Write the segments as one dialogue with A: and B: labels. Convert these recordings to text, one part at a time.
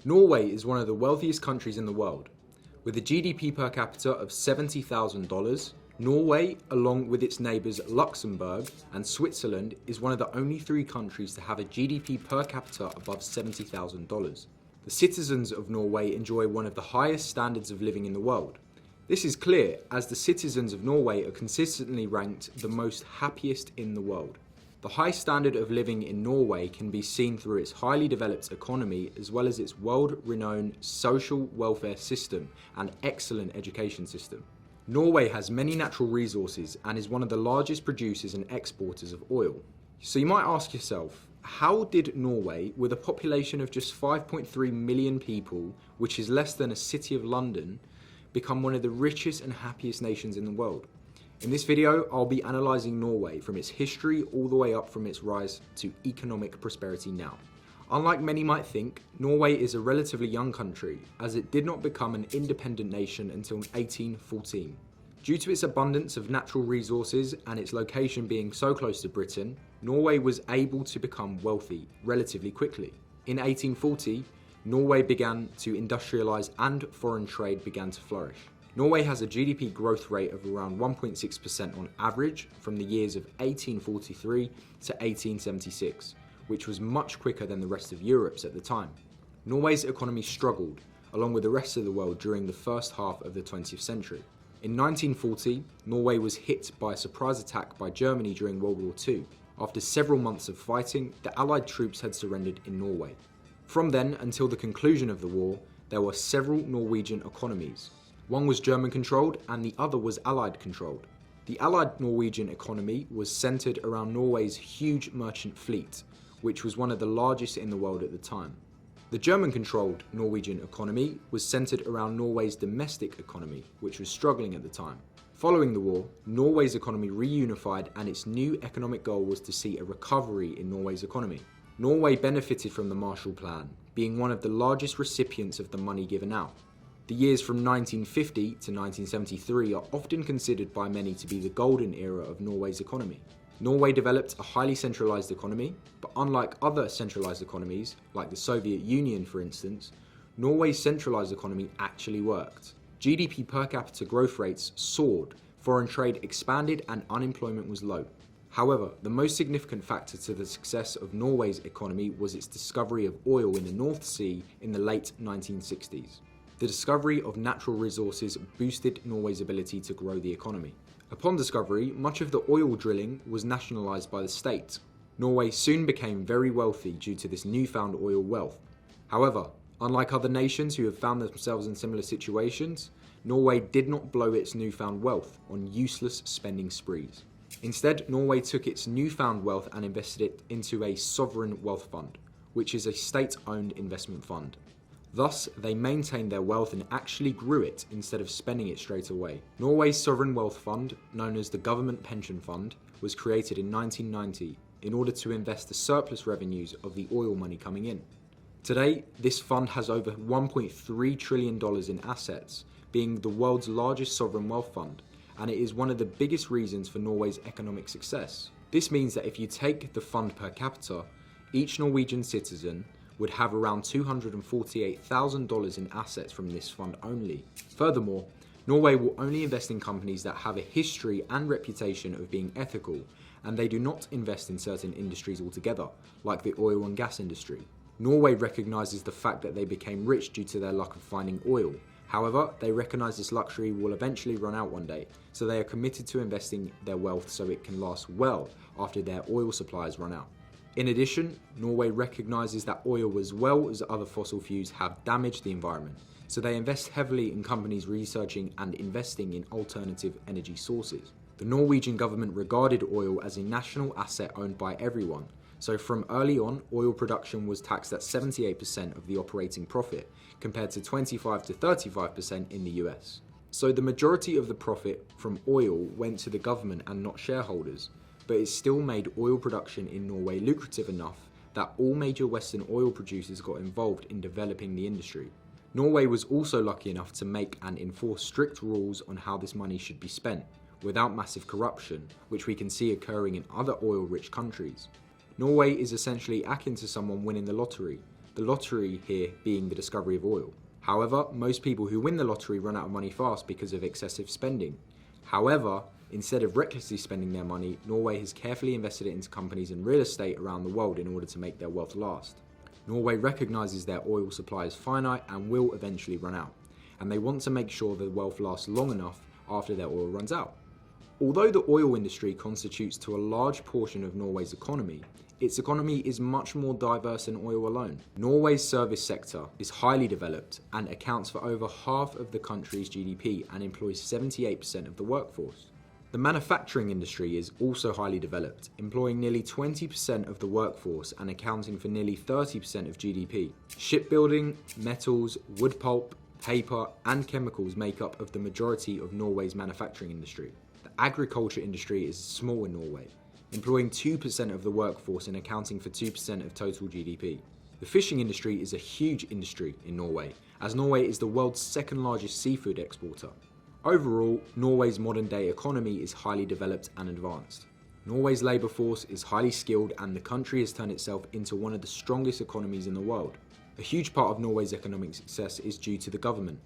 A: Norway is one of the wealthiest countries in the world. With a GDP per capita of $70,000, Norway, along with its neighbours Luxembourg and Switzerland, is one of the only three countries to have a GDP per capita above $70,000. The citizens of Norway enjoy one of the highest standards of living in the world. This is clear as the citizens of Norway are consistently ranked the most happiest in the world. The high standard of living in Norway can be seen through its highly developed economy as well as its world-renowned social welfare system and excellent education system. Norway has many natural resources and is one of the largest producers and exporters of oil. So you might ask yourself, how did Norway, with a population of just 5.3 million people, which is less than a city of London, become one of the richest and happiest nations in the world? In this video, I'll be analysing Norway from its history all the way up from its rise to economic prosperity now. Unlike many might think, Norway is a relatively young country, as it did not become an independent nation until 1814. Due to its abundance of natural resources and its location being so close to Britain, Norway was able to become wealthy relatively quickly. In 1840, Norway began to industrialise and foreign trade began to flourish. Norway has a GDP growth rate of around 1.6% on average from the years of 1843 to 1876, which was much quicker than the rest of Europe's at the time. Norway's economy struggled, along with the rest of the world, during the first half of the 20th century. In 1940, Norway was hit by a surprise attack by Germany during World War II. After several months of fighting, the Allied troops had surrendered in Norway. From then until the conclusion of the war, there were several Norwegian economies. One was German-controlled and the other was Allied-controlled. The Allied Norwegian economy was centred around Norway's huge merchant fleet, which was one of the largest in the world at the time. The German-controlled Norwegian economy was centred around Norway's domestic economy, which was struggling at the time. Following the war, Norway's economy reunified and its new economic goal was to see a recovery in Norway's economy. Norway benefited from the Marshall Plan, being one of the largest recipients of the money given out. The years from 1950 to 1973 are often considered by many to be the golden era of Norway's economy. Norway developed a highly centralised economy, but unlike other centralised economies, like the Soviet Union for instance, Norway's centralised economy actually worked. GDP per capita growth rates soared, foreign trade expanded and unemployment was low. However, the most significant factor to the success of Norway's economy was its discovery of oil in the North Sea in the late 1960s. The discovery of natural resources boosted Norway's ability to grow the economy. Upon discovery, much of the oil drilling was nationalised by the state. Norway soon became very wealthy due to this newfound oil wealth. However, unlike other nations who have found themselves in similar situations, Norway did not blow its newfound wealth on useless spending sprees. Instead, Norway took its newfound wealth and invested it into a sovereign wealth fund, which is a state-owned investment fund. Thus, they maintained their wealth and actually grew it instead of spending it straight away. Norway's sovereign wealth fund, known as the Government Pension Fund, was created in 1990 in order to invest the surplus revenues of the oil money coming in. Today, this fund has over $1.3 trillion in assets, being the world's largest sovereign wealth fund, and it is one of the biggest reasons for Norway's economic success. This means that if you take the fund per capita, each Norwegian citizen would have around $248,000 in assets from this fund only. Furthermore, Norway will only invest in companies that have a history and reputation of being ethical, and they do not invest in certain industries altogether, like the oil and gas industry. Norway recognises the fact that they became rich due to their luck of finding oil. However, they recognise this luxury will eventually run out one day, so they are committed to investing their wealth so it can last well after their oil supplies run out. In addition, Norway recognises that oil as well as other fossil fuels have damaged the environment, so they invest heavily in companies researching and investing in alternative energy sources. The Norwegian government regarded oil as a national asset owned by everyone, so from early on, oil production was taxed at 78% of the operating profit, compared to 25 to 35% in the US. So the majority of the profit from oil went to the government and not shareholders, but it still made oil production in Norway lucrative enough that all major Western oil producers got involved in developing the industry. Norway was also lucky enough to make and enforce strict rules on how this money should be spent, without massive corruption, which we can see occurring in other oil-rich countries. Norway is essentially akin to someone winning the lottery. the lottery here being the discovery of oil. However, most people who win the lottery run out of money fast because of excessive spending. However, instead of recklessly spending their money, Norway has carefully invested it into companies and real estate around the world in order to make their wealth last. Norway recognises their oil supply is finite and will eventually run out, and they want to make sure the wealth lasts long enough after their oil runs out. Although the oil industry constitutes to a large portion of Norway's economy, its economy is much more diverse than oil alone. Norway's service sector is highly developed and accounts for over half of the country's GDP and employs 78% of the workforce. The manufacturing industry is also highly developed, employing nearly 20% of the workforce and accounting for nearly 30% of GDP. Shipbuilding, metals, wood pulp, paper and chemicals make up of the majority of Norway's manufacturing industry. The agriculture industry is small in Norway, employing 2% of the workforce and accounting for 2% of total GDP. The fishing industry is a huge industry in Norway, as Norway is the world's second largest seafood exporter. Overall, Norway's modern-day economy is highly developed and advanced. Norway's labour force is highly skilled and the country has turned itself into one of the strongest economies in the world. A huge part of Norway's economic success is due to the government.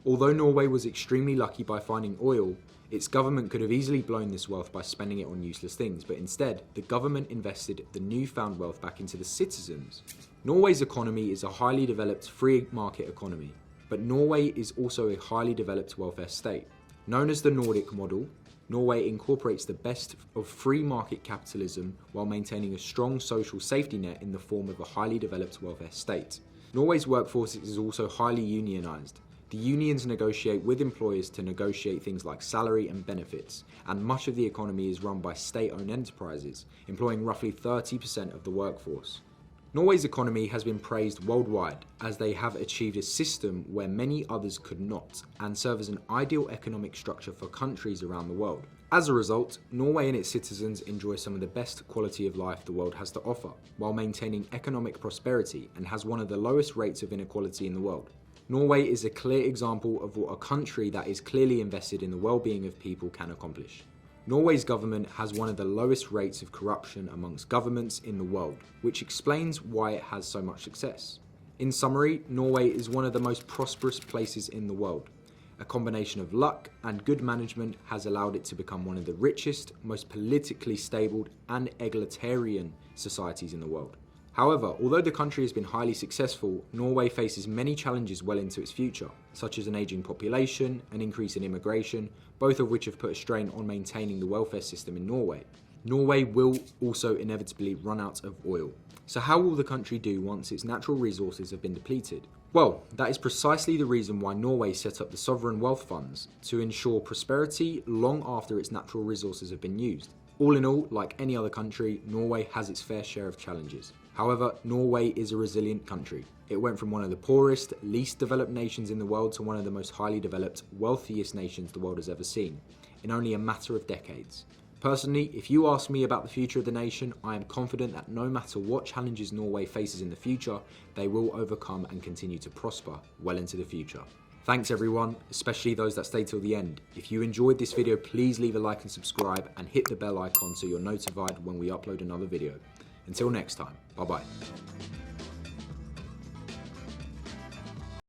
A: Although Norway was extremely lucky by finding oil, its government could have easily blown this wealth by spending it on useless things, but instead, the government invested the newfound wealth back into the citizens. Norway's economy is a highly developed free market economy, but Norway is also a highly developed welfare state. Known as the Nordic model, Norway incorporates the best of free market capitalism while maintaining a strong social safety net in the form of a highly developed welfare state. Norway's workforce is also highly unionised. The unions negotiate with employers to negotiate things like salary and benefits, and much of the economy is run by state-owned enterprises, employing roughly 30% of the workforce. Norway's economy has been praised worldwide as they have achieved a system where many others could not and serve as an ideal economic structure for countries around the world. As a result, Norway and its citizens enjoy some of the best quality of life the world has to offer, while maintaining economic prosperity and has one of the lowest rates of inequality in the world. Norway is a clear example of what a country that is clearly invested in the well-being of people can accomplish. Norway's government has one of the lowest rates of corruption amongst governments in the world, which explains why it has so much success. In summary, Norway is one of the most prosperous places in the world. A combination of luck and good management has allowed it to become one of the richest, most politically stable and egalitarian societies in the world. However, although the country has been highly successful, Norway faces many challenges well into its future, such as an ageing population, an increase in immigration, both of which have put a strain on maintaining the welfare system in Norway. Norway will also inevitably run out of oil. So how will the country do once its natural resources have been depleted? Well, that is precisely the reason why Norway set up the sovereign wealth funds, to ensure prosperity long after its natural resources have been used. All in all, like any other country, Norway has its fair share of challenges. However, Norway is a resilient country. It went from one of the poorest, least developed nations in the world to one of the most highly developed, wealthiest nations the world has ever seen, in only a matter of decades. Personally, if you ask me about the future of the nation, I am confident that no matter what challenges Norway faces in the future, they will overcome and continue to prosper well into the future. Thanks everyone, especially those that stayed till the end. If you enjoyed this video, please leave a like and subscribe and hit the bell icon so you're notified when we upload another video. Until next time, bye bye.